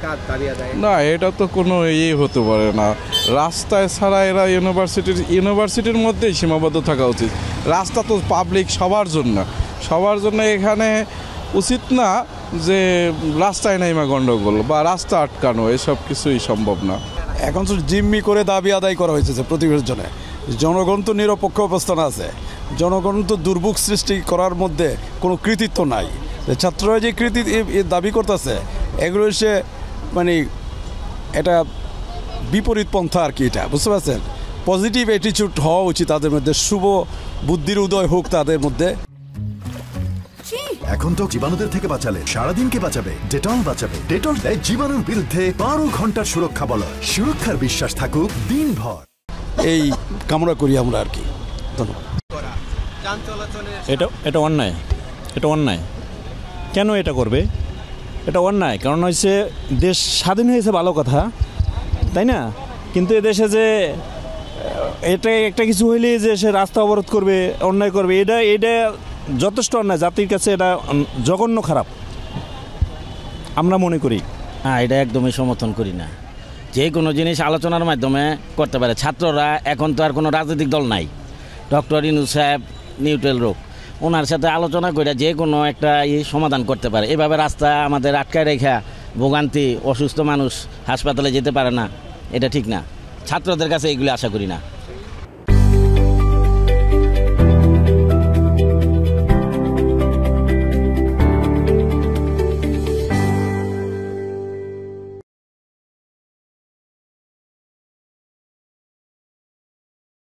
কাজ দাবি আদায়? না, এটা তো কোনো হতে পারে না। রাস্তায় ছাড়া এরা ইউনিভার্সিটির মধ্যেই সীমাবদ্ধ থাকা উচিত। রাস্তা তো পাবলিক সবার জন্য এখানে উচিত না যে রাস্তায় নাইমা গণ্ডগোল বা রাস্তা আটকানো, এসব কিছুই সম্ভব না। এখন তো জিম্মি করে দাবি আদায় করা হয়েছে প্রতিবেশীর জন্য। জনগণ তো নিরপেক্ষ অবস্থানে আছে, জনগণ তো দুর্ভোগ সৃষ্টি করার মধ্যে কোনো কৃতিত্ব নাই। ছাত্ররা যে দাবি করতেছে এগুলো সে মানে এটা বিপরীত পন্থা আর কি, এটা বুঝতে পারছেন। পজিটিভ অ্যাটিটিউড হওয়া উচিত তাদের মধ্যে, শুভ বুদ্ধির উদয় হোক তাদের মধ্যে। এখন তো জীবাণুদের থেকে বাঁচালে সারাদিনকে বাঁচাবে ডেটল বাঁচাবে। ডেটল দেয় জীবাণুর বিরুদ্ধে 12 ঘন্টার সুরক্ষা বলয়। সুরক্ষার বিশ্বাস থাকুক দিনভর। এই কামনা করি আমরা আর কি। ধন্যবাদ। এটা অন্যায়, এটা অন্যায়। কেন এটা করবে? এটা অন্যায়, কারণ হচ্ছে দেশ স্বাধীন হয়েছে ভালো কথা, তাই না? কিন্তু এদেশে যে এটা একটা কিছু হইলে যে সে রাস্তা অবরোধ করবে, অন্যায় করবে, এটা যথেষ্ট অন্যায়। জাতির কাছে এটা জঘন্য খারাপ আমরা মনে করি। এটা একদমই সমর্থন করি না। যে কোনো জিনিস আলোচনার মাধ্যমে করতে পারে। ছাত্ররা এখন তো আর কোনো রাজনৈতিক দল নাই। ডক্টর ইউনূস সাহেব নিউট্রাল লোক, ওনার সাথে আলোচনা করে যে কোনো একটা সমাধান করতে পারে। এভাবে রাস্তা আমাদের আটকায় রেখা ভোগান্তি, অসুস্থ মানুষ হাসপাতালে যেতে পারে না, এটা ঠিক না। ছাত্রদের কাছে এইগুলি আশা করি না।